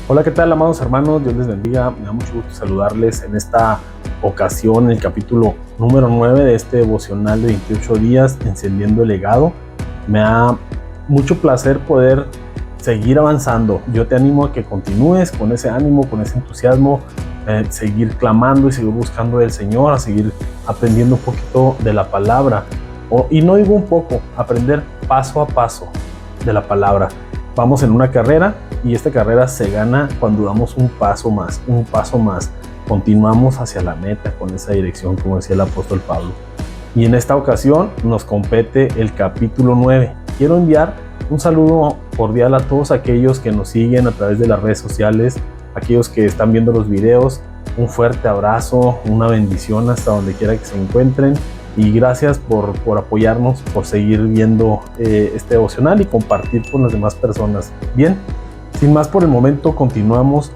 Hola, ¿qué tal, amados hermanos? Dios les bendiga. Me da mucho gusto saludarles en esta ocasión, en el capítulo número 9 de este devocional de 28 días, Encendiendo el Legado. Me da mucho placer poder seguir avanzando. Yo te animo a que continúes con ese ánimo, con ese entusiasmo, seguir clamando y seguir buscando del Señor, a seguir aprendiendo un poquito de la palabra. Y no digo un poco, aprender paso a paso de la palabra. Vamos en una carrera y esta carrera se gana cuando damos un paso más, un paso más. Continuamos hacia la meta con esa dirección, como decía el apóstol Pablo. Y en esta ocasión nos compete el capítulo 9. Quiero enviar un saludo cordial a todos aquellos que nos siguen a través de las redes sociales, aquellos que están viendo los videos. Un fuerte abrazo, una bendición hasta donde quiera que se encuentren. Y gracias por apoyarnos, por seguir viendo este devocional y compartir con las demás personas. Bien, sin más por el momento, continuamos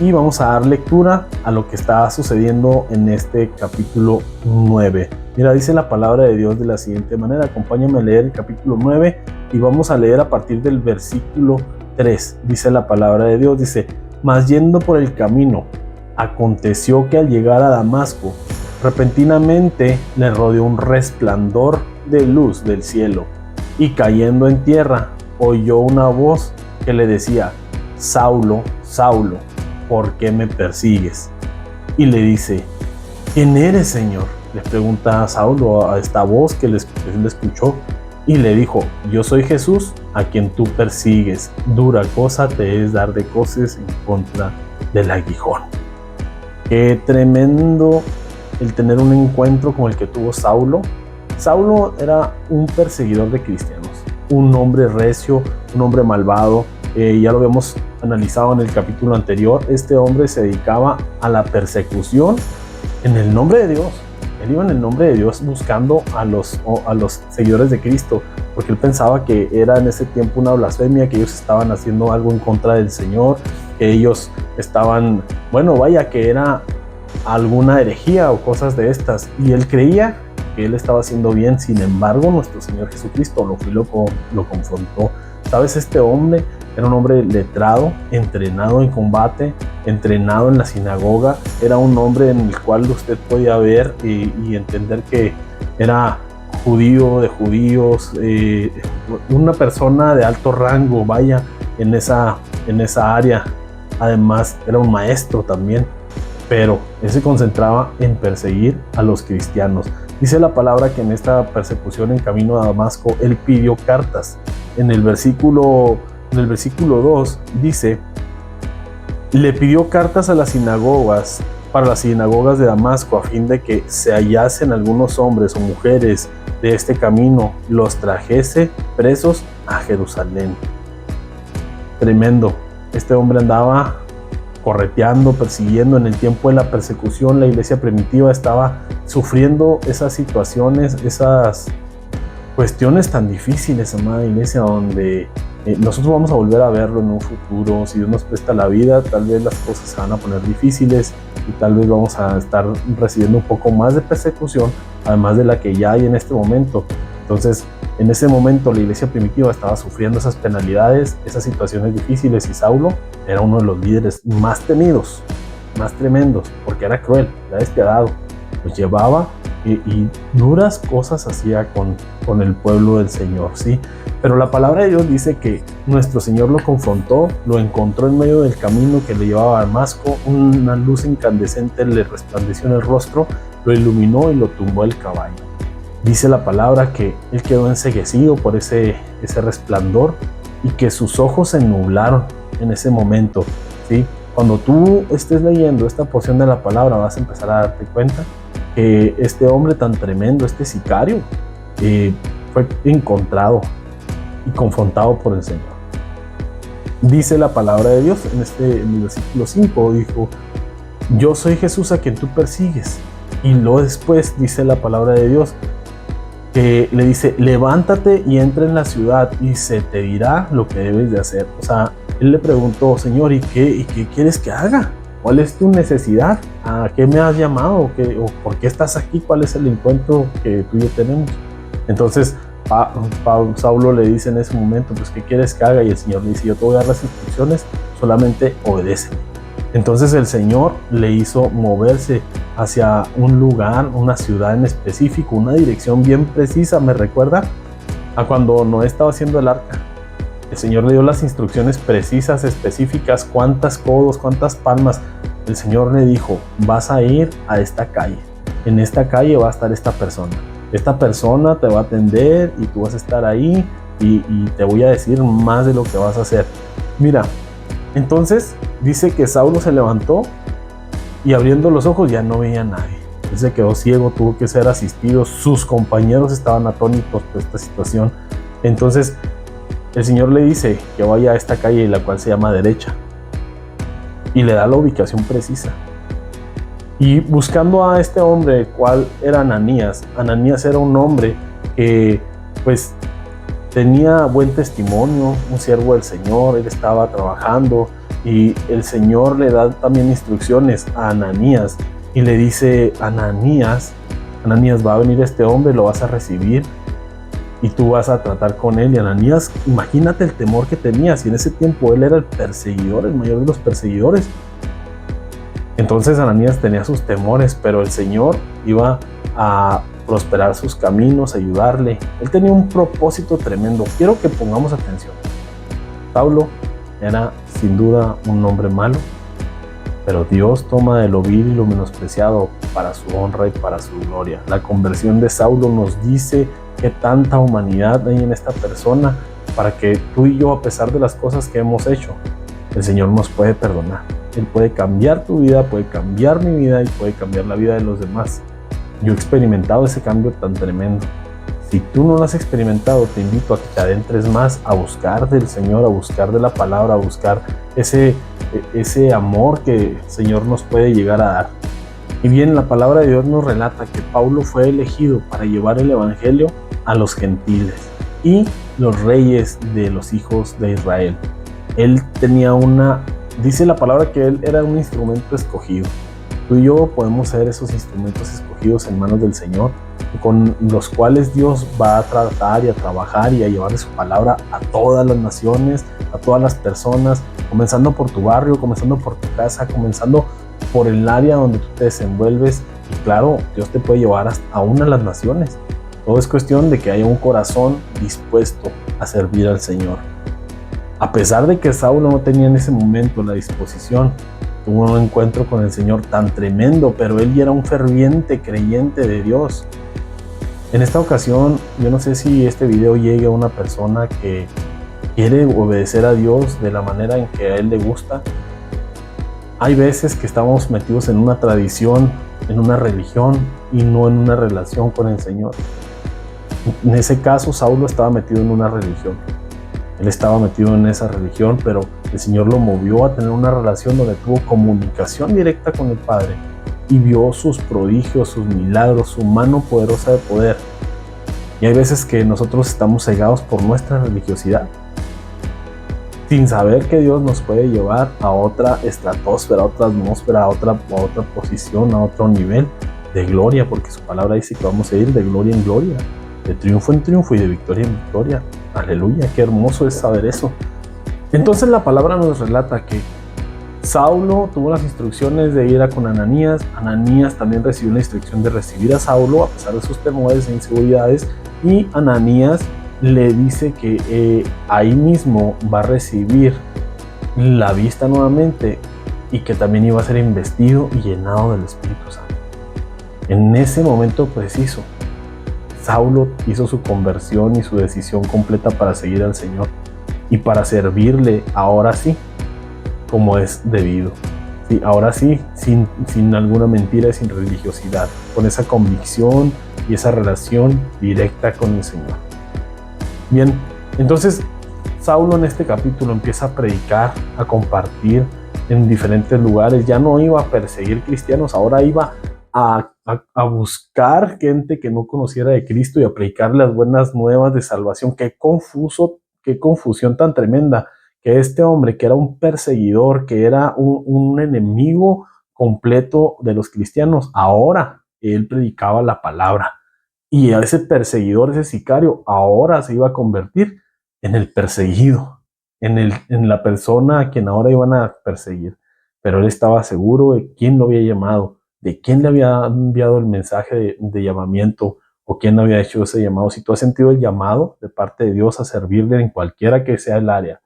y vamos a dar lectura a lo que está sucediendo en este capítulo 9. Mira, dice la palabra de Dios de la siguiente manera. Acompáñame a leer el capítulo 9 y vamos a leer a partir del versículo 3. Dice la palabra de Dios, dice: mas yendo por el camino, aconteció que al llegar a Damasco, repentinamente le rodeó un resplandor de luz del cielo, y cayendo en tierra, oyó una voz que le decía: Saulo, Saulo, ¿por qué me persigues? Y le dice: ¿quién eres, Señor? Le pregunta a Saulo a esta voz que él escuchó, y le dijo: yo soy Jesús, a quien tú persigues. Dura cosa te es dar de coces en contra del aguijón. Qué tremendo el tener un encuentro como el que tuvo Saulo. Saulo era un perseguidor de cristianos, un hombre recio, un hombre malvado. Ya lo habíamos analizado en el capítulo anterior. Este hombre se dedicaba a la persecución en el nombre de Dios. Él iba en el nombre de Dios buscando a los seguidores de Cristo, porque él pensaba que era en ese tiempo una blasfemia, que ellos estaban haciendo algo en contra del Señor, que ellos estaban, que era alguna herejía o cosas de estas, y él creía que él estaba haciendo bien. Sin embargo, nuestro Señor Jesucristo lo confrontó. ¿Sabes? Este hombre era un hombre letrado, entrenado en combate, entrenado en la sinagoga. Era un hombre en el cual usted podía ver y entender que era judío de judíos, una persona de alto rango, en esa área. Además, era un maestro también, pero él se concentraba en perseguir a los cristianos. Dice la palabra que en esta persecución en camino a Damasco, él pidió cartas. En el versículo 2 dice: le pidió cartas a las sinagogas, para las sinagogas de Damasco, a fin de que se hallasen algunos hombres o mujeres de este camino, los trajese presos a Jerusalén. Tremendo. Este hombre andaba correteando, persiguiendo. En el tiempo de la persecución, la iglesia primitiva estaba sufriendo esas situaciones, esas cuestiones tan difíciles, amada iglesia, donde nosotros vamos a volver a verlo en un futuro. Si Dios nos presta la vida, tal vez las cosas se van a poner difíciles y tal vez vamos a estar recibiendo un poco más de persecución, además de la que ya hay en este momento. Entonces, en ese momento la iglesia primitiva estaba sufriendo esas penalidades, esas situaciones difíciles, y Saulo era uno de los líderes más temidos, más tremendos, porque era cruel, era despiadado. Los llevaba y duras cosas hacía con el pueblo del Señor, ¿sí? Pero la palabra de Dios dice que nuestro Señor lo confrontó, lo encontró en medio del camino que le llevaba a Damasco. Una luz incandescente le resplandeció en el rostro, lo iluminó y lo tumbó del caballo. Dice la palabra que él quedó enceguecido por ese resplandor y que sus ojos se nublaron en ese momento, ¿sí? Cuando tú estés leyendo esta porción de la palabra, vas a empezar a darte cuenta que este hombre tan tremendo, este sicario, fue encontrado y confrontado por el Señor. Dice la palabra de Dios en el versículo 5, dijo: yo soy Jesús, a quien tú persigues. Y luego después dice la palabra de Dios que le dice: levántate y entra en la ciudad y se te dirá lo que debes de hacer. O sea, él le preguntó: Señor, ¿y qué quieres que haga? ¿Cuál es tu necesidad? ¿A qué me has llamado? ¿O por qué estás aquí? ¿Cuál es el encuentro que tú y yo tenemos? Entonces Saulo le dice en ese momento: pues, ¿qué quieres que haga? Y el Señor le dice: yo te voy a dar las instrucciones, solamente obedéceme. Entonces el Señor le hizo moverse hacia un lugar, una ciudad en específico, una dirección bien precisa. Me recuerda a cuando Noé estaba haciendo el arca. El Señor le dio las instrucciones precisas, específicas, cuántas codos, cuántas palmas. El Señor le dijo, vas a ir a esta calle. En esta calle va a estar esta persona. Esta persona te va a atender y tú vas a estar ahí y te voy a decir más de lo que vas a hacer. Mira, entonces dice que Saulo se levantó y abriendo los ojos ya no veía a nadie. Él se quedó ciego, tuvo que ser asistido. Sus compañeros estaban atónitos por esta situación. Entonces el Señor le dice que vaya a esta calle, la cual se llama Derecha, y le da la ubicación precisa. Y buscando a este hombre, el cual era Ananías. Ananías era un hombre que pues tenía buen testimonio, un siervo del Señor. Él estaba trabajando y el Señor le da también instrucciones a Ananías y le dice, Ananías, va a venir este hombre, lo vas a recibir y tú vas a tratar con él. Y Ananías, imagínate el temor que tenía, si en ese tiempo él era el perseguidor, el mayor de los perseguidores. Entonces Ananías tenía sus temores, pero el Señor iba a prosperar sus caminos, ayudarle. Él tenía un propósito tremendo. Quiero que pongamos atención. Saulo era sin duda un hombre malo, pero Dios toma de lo vil y lo menospreciado para su honra y para su gloria. La conversión de Saulo nos dice que tanta humanidad hay en esta persona para que tú y yo, a pesar de las cosas que hemos hecho, el Señor nos puede perdonar. Él puede cambiar tu vida, puede cambiar mi vida y puede cambiar la vida de los demás. Yo he experimentado ese cambio tan tremendo. Si tú no lo has experimentado, te invito a que te adentres más a buscar del Señor, a buscar de la palabra, a buscar ese amor que el Señor nos puede llegar a dar. Y bien, la palabra de Dios nos relata que Pablo fue elegido para llevar el evangelio a los gentiles y los reyes de los hijos de Israel. Él tenía dice la palabra que él era un instrumento escogido. Tú y yo podemos ser esos instrumentos escogidos en manos del Señor, con los cuales Dios va a tratar y a trabajar y a llevarle su palabra a todas las naciones, a todas las personas, comenzando por tu barrio, comenzando por tu casa, comenzando por el área donde tú te desenvuelves. Y claro, Dios te puede llevar aún a las naciones. Todo es cuestión de que haya un corazón dispuesto a servir al Señor. A pesar de que Saulo no tenía en ese momento la disposición, tuvo un encuentro con el Señor tan tremendo, pero él ya era un ferviente creyente de Dios. En esta ocasión, yo no sé si este video llegue a una persona que quiere obedecer a Dios de la manera en que a él le gusta. Hay veces que estamos metidos en una tradición, en una religión y no en una relación con el Señor. En ese caso, Saulo estaba metido en una religión. Él estaba metido en esa religión, pero el Señor lo movió a tener una relación donde tuvo comunicación directa con el Padre y vio sus prodigios, sus milagros, su mano poderosa de poder. Y hay veces que nosotros estamos cegados por nuestra religiosidad, sin saber que Dios nos puede llevar a otra estratosfera, a otra atmósfera, a otra posición, a otro nivel de gloria, porque su palabra dice que vamos a ir de gloria en gloria, de triunfo en triunfo y de victoria en victoria. Aleluya, qué hermoso es saber eso. Entonces la palabra nos relata que Saulo tuvo las instrucciones de ir a con Ananías. Ananías también recibió la instrucción de recibir a Saulo a pesar de sus temores e inseguridades. Y Ananías le dice que ahí mismo va a recibir la vista nuevamente y que también iba a ser investido y llenado del Espíritu Santo. En ese momento preciso, Saulo hizo su conversión y su decisión completa para seguir al Señor y para servirle ahora sí, como es debido. Sí, ahora sí, sin alguna mentira y sin religiosidad, con esa convicción y esa relación directa con el Señor. Bien, entonces Saulo en este capítulo empieza a predicar, a compartir en diferentes lugares. Ya no iba a perseguir cristianos, ahora iba a buscar gente que no conociera de Cristo y a predicar las buenas nuevas de salvación. Qué confusión tan tremenda, que este hombre que era un perseguidor, que era un enemigo completo de los cristianos, ahora él predicaba la palabra. Y a ese perseguidor, ese sicario, ahora se iba a convertir en el perseguido, en la persona a quien ahora iban a perseguir. Pero él estaba seguro de quién lo había llamado, de quién le había enviado el mensaje de llamamiento o quién había hecho ese llamado. Si tú has sentido el llamado de parte de Dios a servirle en cualquiera que sea el área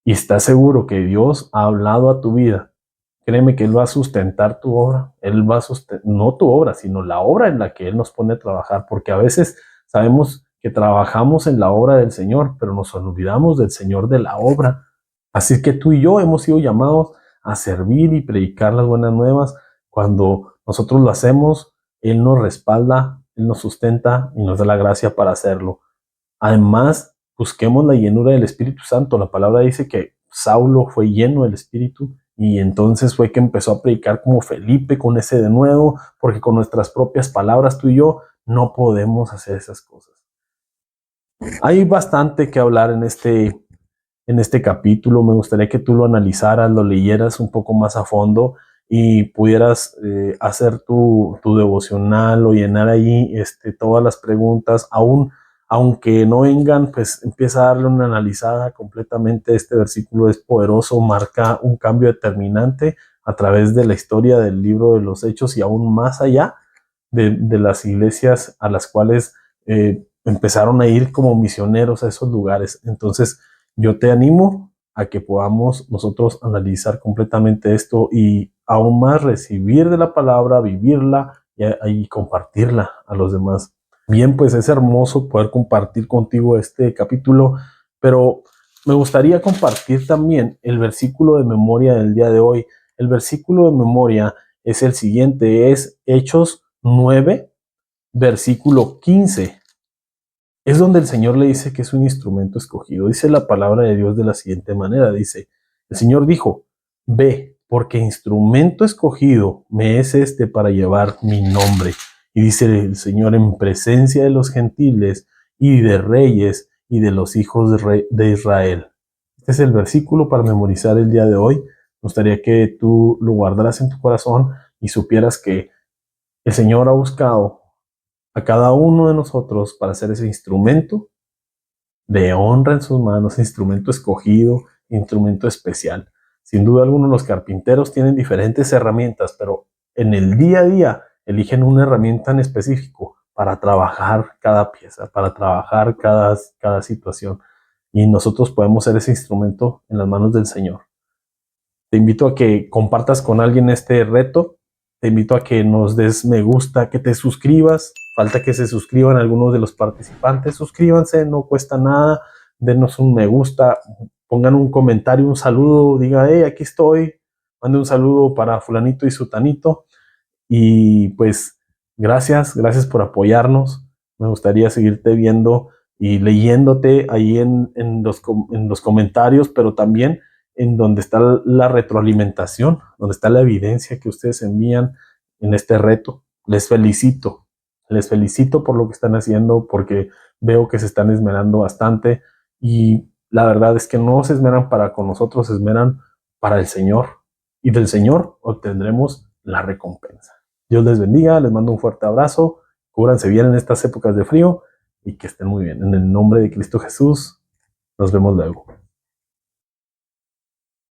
y estás seguro que Dios ha hablado a tu vida, créeme que Él va a sustentar tu obra. Él va a sustentar, no tu obra, sino la obra en la que Él nos pone a trabajar, porque a veces sabemos que trabajamos en la obra del Señor, pero nos olvidamos del Señor de la obra. Así que tú y yo hemos sido llamados a servir y predicar las buenas nuevas. Cuando nosotros lo hacemos, Él nos respalda, Él nos sustenta y nos da la gracia para hacerlo. Además, busquemos la llenura del Espíritu Santo. La palabra dice que Saulo fue lleno del Espíritu y entonces fue que empezó a predicar como Felipe con ese denuedo, porque con nuestras propias palabras tú y yo no podemos hacer esas cosas. Hay bastante que hablar en este capítulo. Me gustaría que tú lo analizaras, lo leyeras un poco más a fondo y pudieras hacer tu devocional o llenar ahí todas las preguntas, aunque no vengan, pues empieza a darle una analizada completamente. Este versículo es poderoso, marca un cambio determinante a través de la historia del libro de los Hechos y aún más allá de las iglesias a las cuales empezaron a ir como misioneros a esos lugares. Entonces, yo te animo a que podamos nosotros analizar completamente esto y aún más recibir de la palabra, vivirla y compartirla a los demás. Bien, pues es hermoso poder compartir contigo este capítulo, pero me gustaría compartir también el versículo de memoria del día de hoy. El versículo de memoria es el siguiente, es Hechos 9, versículo 15. Es donde el Señor le dice que es un instrumento escogido. Dice la palabra de Dios de la siguiente manera. Dice, el Señor dijo, ve, porque instrumento escogido me es para llevar mi nombre. Y dice el Señor, en presencia de los gentiles y de reyes y de los hijos de Israel. Este es el versículo para memorizar el día de hoy. Me gustaría que tú lo guardaras en tu corazón y supieras que el Señor ha buscado a cada uno de nosotros para ser ese instrumento de honra en sus manos, instrumento escogido, instrumento especial. Sin duda alguna los carpinteros tienen diferentes herramientas, pero en el día a día eligen una herramienta en específico para trabajar cada pieza, para trabajar cada situación. Y nosotros podemos ser ese instrumento en las manos del Señor. Te invito a que compartas con alguien este reto. Te invito a que nos des me gusta, que te suscribas. Falta que se suscriban algunos de los participantes. Suscríbanse, no cuesta nada. Denos un me gusta, pongan un comentario, un saludo, diga, hey, aquí estoy. Mande un saludo para fulanito y sutanito. Y pues gracias por apoyarnos. Me gustaría seguirte viendo y leyéndote ahí en los comentarios, pero también en donde está la retroalimentación, donde está la evidencia que ustedes envían en este reto. Les felicito por lo que están haciendo, porque veo que se están esmerando bastante y la verdad es que no se esmeran para con nosotros, se esmeran para el Señor y del Señor obtendremos la recompensa. Dios les bendiga, les mando un fuerte abrazo, cúbranse bien en estas épocas de frío y que estén muy bien. En el nombre de Cristo Jesús, nos vemos luego.